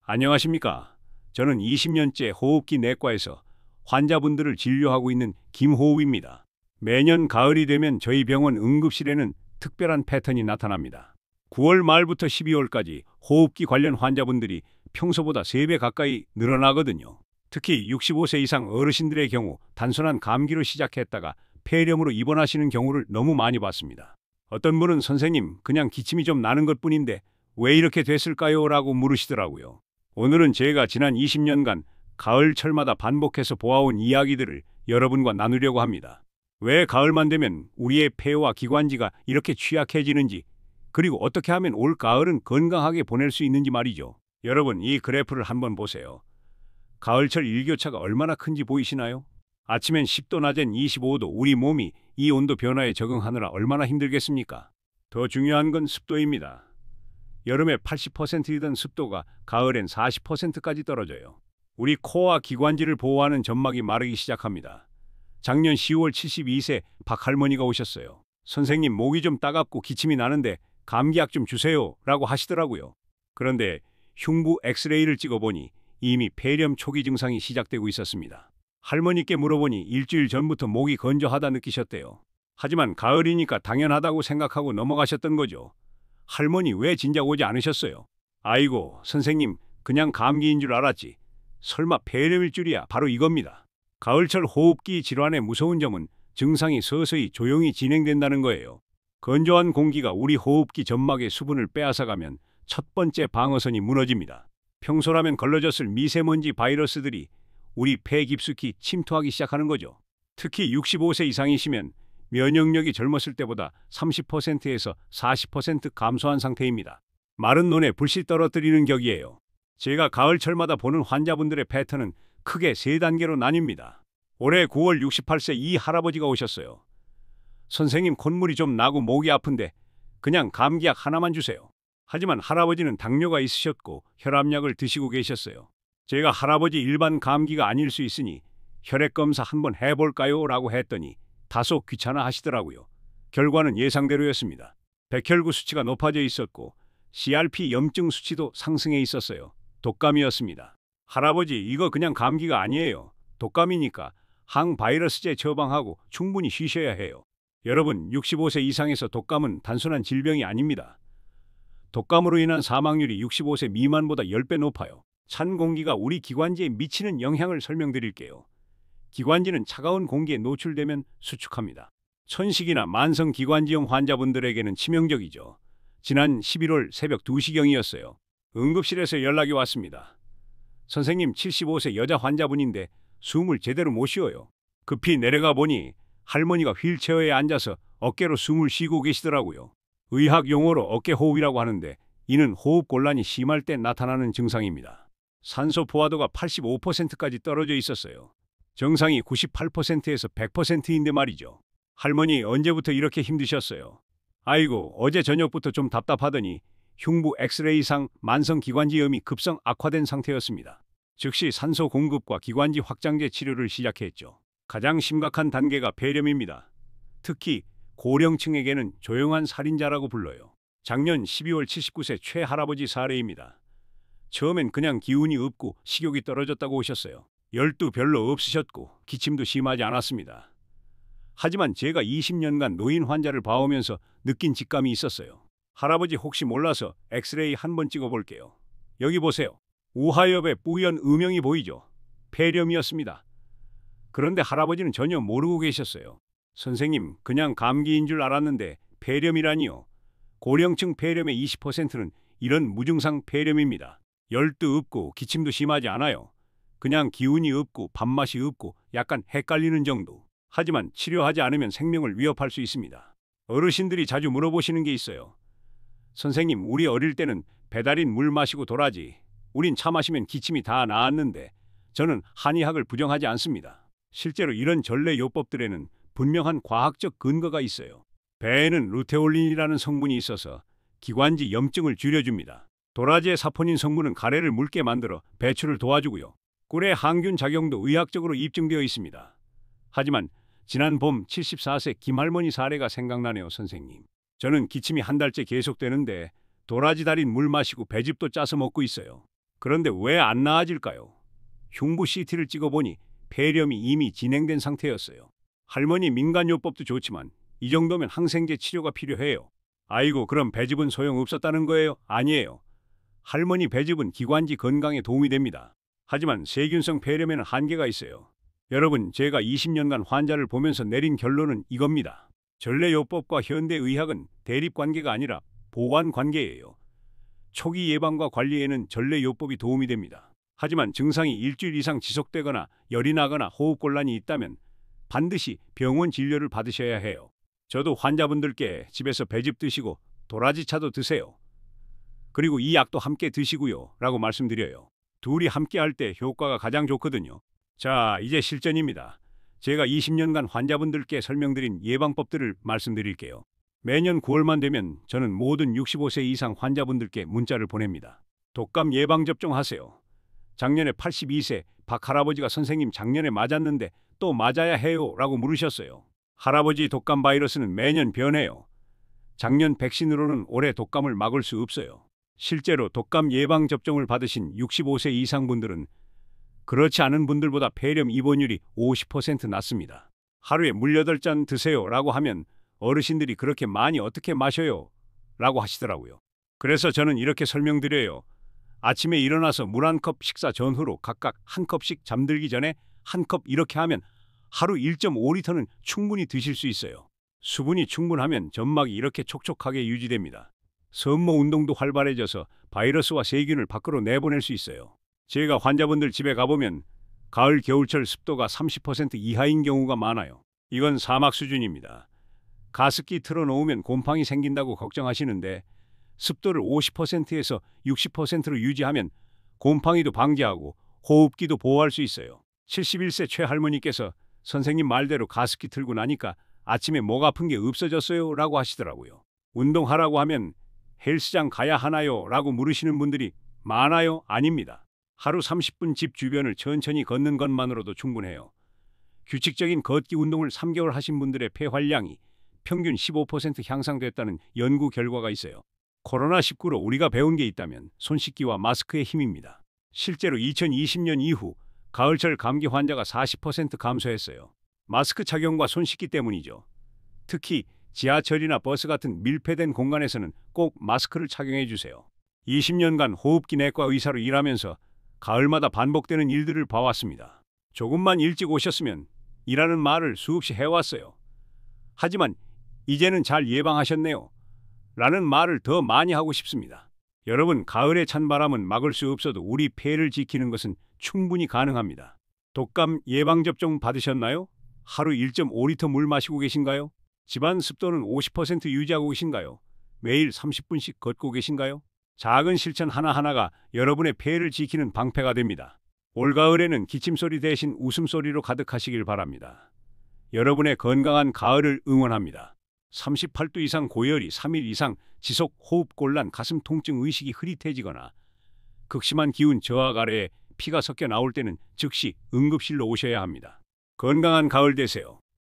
안녕하십니까. 저는 20년째 호흡기 내과에서 환자분들을 진료하고 있는 김호흡입니다. 매년 가을이 되면 저희 병원 응급실에는 특별한 패턴이 나타납니다. 9월 말부터 12월까지 호흡기 관련 환자분들이 평소보다 3배 가까이 늘어나거든요. 특히 65세 이상 어르신들의 경우 단순한 감기로 시작했다가 폐렴으로 입원하시는 경우를 너무 많이 봤습니다. 어떤 분은 선생님, 그냥 기침이 좀 나는 것뿐인데 왜 이렇게 됐을까요? 라고 물으시더라고요. 오늘은 제가 지난 20년간 가을철마다 반복해서 보아온 이야기들을 여러분과 나누려고 합니다. 왜 가을만 되면 우리의 폐와 기관지가 이렇게 취약해지는지, 그리고 어떻게 하면 올 가을은 건강하게 보낼 수 있는지 말이죠. 여러분, 이 그래프를 한번 보세요. 가을철 일교차가 얼마나 큰지 보이시나요? 아침엔 10도, 낮엔 25도, 우리 몸이 이 온도 변화에 적응하느라 얼마나 힘들겠습니까? 더 중요한 건 습도입니다. 여름에 80%이던 습도가 가을엔 40%까지 떨어져요. 우리 코와 기관지를 보호하는 점막이 마르기 시작합니다. 작년 10월 72세 박할머니가 오셨어요. 선생님, 목이 좀 따갑고 기침이 나는데 감기약 좀 주세요 라고 하시더라고요. 그런데 흉부 엑스레이를 찍어보니 이미 폐렴 초기 증상이 시작되고 있었습니다. 할머니께 물어보니 일주일 전부터 목이 건조하다 느끼셨대요. 하지만 가을이니까 당연하다고 생각하고 넘어가셨던 거죠. 할머니, 왜 진작 오지 않으셨어요? 아이고, 선생님, 그냥 감기인 줄 알았지. 설마 폐렴일 줄이야. 바로 이겁니다. 가을철 호흡기 질환의 무서운 점은 증상이 서서히 조용히 진행된다는 거예요. 건조한 공기가 우리 호흡기 점막의 수분을 빼앗아가면 첫 번째 방어선이 무너집니다. 평소라면 걸러졌을 미세먼지 바이러스들이 우리 폐 깊숙이 침투하기 시작하는 거죠. 특히 65세 이상이시면 면역력이 젊었을 때보다 30%에서 40% 감소한 상태입니다. 마른 논에 불씨 떨어뜨리는 격이에요. 제가 가을철마다 보는 환자분들의 패턴은 크게 3단계로 나뉩니다. 올해 9월 68세 이 할아버지가 오셨어요. 선생님, 콧물이 좀 나고 목이 아픈데 그냥 감기약 하나만 주세요. 하지만 할아버지는 당뇨가 있으셨고 혈압약을 드시고 계셨어요. 제가 할아버지 일반 감기가 아닐 수 있으니 혈액검사 한번 해볼까요? 라고 했더니 다소 귀찮아 하시더라고요. 결과는 예상대로였습니다. 백혈구 수치가 높아져 있었고 CRP 염증 수치도 상승해 있었어요. 독감이었습니다. 할아버지, 이거 그냥 감기가 아니에요. 독감이니까 항바이러스제 처방하고 충분히 쉬셔야 해요. 여러분, 65세 이상에서 독감은 단순한 질병이 아닙니다. 독감으로 인한 사망률이 65세 미만보다 10배 높아요. 찬 공기가 우리 기관지에 미치는 영향을 설명드릴게요. 기관지는 차가운 공기에 노출되면 수축합니다. 천식이나 만성 기관지염 환자분들에게는 치명적이죠. 지난 11월 새벽 2시경이었어요. 응급실에서 연락이 왔습니다. 선생님, 75세 여자 환자분인데 숨을 제대로 못 쉬어요. 급히 내려가 보니 할머니가 휠체어에 앉아서 어깨로 숨을 쉬고 계시더라고요. 의학 용어로 어깨호흡이라고 하는데 이는 호흡 곤란이 심할 때 나타나는 증상입니다. 산소 포화도가 85%까지 떨어져 있었어요. 정상이 98%에서 100%인데 말이죠. 할머니, 언제부터 이렇게 힘드셨어요? 아이고, 어제 저녁부터 좀 답답하더니 흉부 엑스레이상 만성 기관지염이 급성 악화된 상태였습니다. 즉시 산소 공급과 기관지 확장제 치료를 시작했죠. 가장 심각한 단계가 폐렴입니다. 특히 고령층에게는 조용한 살인자라고 불러요. 작년 12월 79세 최 할아버지 사례입니다. 처음엔 그냥 기운이 없고 식욕이 떨어졌다고 오셨어요. 열도 별로 없으셨고 기침도 심하지 않았습니다. 하지만 제가 20년간 노인 환자를 봐오면서 느낀 직감이 있었어요. 할아버지, 혹시 몰라서 엑스레이 한번 찍어볼게요. 여기 보세요. 우하엽에 뿌연 음영이 보이죠? 폐렴이었습니다. 그런데 할아버지는 전혀 모르고 계셨어요. 선생님, 그냥 감기인 줄 알았는데 폐렴이라니요. 고령층 폐렴의 20%는 이런 무증상 폐렴입니다. 열도 없고 기침도 심하지 않아요. 그냥 기운이 없고 밥맛이 없고 약간 헷갈리는 정도. 하지만 치료하지 않으면 생명을 위협할 수 있습니다. 어르신들이 자주 물어보시는 게 있어요. 선생님, 우리 어릴 때는 배달인 물 마시고 돌아지. 우린 차 마시면 기침이 다 나았는데. 저는 한의학을 부정하지 않습니다. 실제로 이런 전래 요법들에는 분명한 과학적 근거가 있어요. 배에는 루테올린이라는 성분이 있어서 기관지 염증을 줄여줍니다. 도라지의 사포닌 성분은 가래를 묽게 만들어 배출을 도와주고요. 꿀의 항균 작용도 의학적으로 입증되어 있습니다. 하지만 지난 봄 74세 김할머니 사례가 생각나네요, 선생님. 저는 기침이 한 달째 계속되는데 도라지 달인 물 마시고 배즙도 짜서 먹고 있어요. 그런데 왜 안 나아질까요? 흉부 CT를 찍어보니 폐렴이 이미 진행된 상태였어요. 할머니 민간요법도 좋지만 이 정도면 항생제 치료가 필요해요. 아이고, 그럼 배즙은 소용없었다는 거예요? 아니에요. 할머니 배즙은 기관지 건강에 도움이 됩니다. 하지만 세균성 폐렴에는 한계가 있어요. 여러분, 제가 20년간 환자를 보면서 내린 결론은 이겁니다. 전래요법과 현대의학은 대립관계가 아니라 보완관계예요. 초기 예방과 관리에는 전래요법이 도움이 됩니다. 하지만 증상이 일주일 이상 지속되거나 열이 나거나 호흡곤란이 있다면 반드시 병원 진료를 받으셔야 해요. 저도 환자분들께 집에서 배즙 드시고 도라지차도 드세요. 그리고 이 약도 함께 드시고요 라고 말씀드려요. 둘이 함께 할 때 효과가 가장 좋거든요. 자, 이제 실전입니다. 제가 20년간 환자분들께 설명드린 예방법들을 말씀드릴게요. 매년 9월만 되면 저는 모든 65세 이상 환자분들께 문자를 보냅니다. 독감 예방접종 하세요. 작년에 82세 박 할아버지가 선생님 작년에 맞았는데 또 맞아야 해요 라고 물으셨어요. 할아버지 독감 바이러스는 매년 변해요. 작년 백신으로는 올해 독감을 막을 수 없어요. 실제로 독감 예방접종을 받으신 65세 이상 분들은 그렇지 않은 분들보다 폐렴 입원율이 50% 낮습니다. 하루에 물 8잔 드세요 라고 하면 어르신들이 그렇게 많이 어떻게 마셔요? 라고 하시더라고요. 그래서 저는 이렇게 설명드려요. 아침에 일어나서 물 1컵, 식사 전후로 각각 1컵씩, 잠들기 전에 1컵, 이렇게 하면 하루 1.5리터는 충분히 드실 수 있어요. 수분이 충분하면 점막이 이렇게 촉촉하게 유지됩니다. 섬모 운동도 활발해져서 바이러스와 세균을 밖으로 내보낼 수 있어요. 제가 환자분들 집에 가보면 가을, 겨울철 습도가 30% 이하인 경우가 많아요. 이건 사막 수준입니다. 가습기 틀어놓으면 곰팡이 생긴다고 걱정하시는데 습도를 50%에서 60%로 유지하면 곰팡이도 방지하고 호흡기도 보호할 수 있어요. 71세 최할머니께서 선생님 말대로 가습기 틀고 나니까 아침에 목 아픈 게 없어졌어요 라고 하시더라고요. 운동하라고 하면 헬스장 가야 하나요? 라고 물으시는 분들이 많아요? 아닙니다. 하루 30분 집 주변을 천천히 걷는 것만으로도 충분해요. 규칙적인 걷기 운동을 3개월 하신 분들의 폐활량이 평균 15% 향상됐다는 연구 결과가 있어요. 코로나19로 우리가 배운 게 있다면 손 씻기와 마스크의 힘입니다. 실제로 2020년 이후 가을철 감기 환자가 40% 감소했어요. 마스크 착용과 손 씻기 때문이죠. 특히 지하철이나 버스 같은 밀폐된 공간에서는 꼭 마스크를 착용해 주세요. 20년간 호흡기 내과 의사로 일하면서 가을마다 반복되는 일들을 봐왔습니다. 조금만 일찍 오셨으면 이라는 말을 수없이 해왔어요. 하지만 이제는 잘 예방하셨네요 라는 말을 더 많이 하고 싶습니다. 여러분, 가을의 찬바람은 막을 수 없어도 우리 폐를 지키는 것은 충분히 가능합니다. 독감 예방접종 받으셨나요? 하루 1.5리터 물 마시고 계신가요? 집안 습도는 50% 유지하고 계신가요? 매일 30분씩 걷고 계신가요? 작은 실천 하나하나가 여러분의 폐를 지키는 방패가 됩니다. 올가을에는 기침소리 대신 웃음소리로 가득하시길 바랍니다. 여러분의 건강한 가을을 응원합니다. 38도 이상 고열이 3일 이상 지속 호흡곤란, 가슴 통증, 의식이 흐릿해지거나 극심한 기운 저하 아래에 피가 섞여 나올 때는 즉시 응급실로 오셔야 합니다. 건강한 가을 되세요.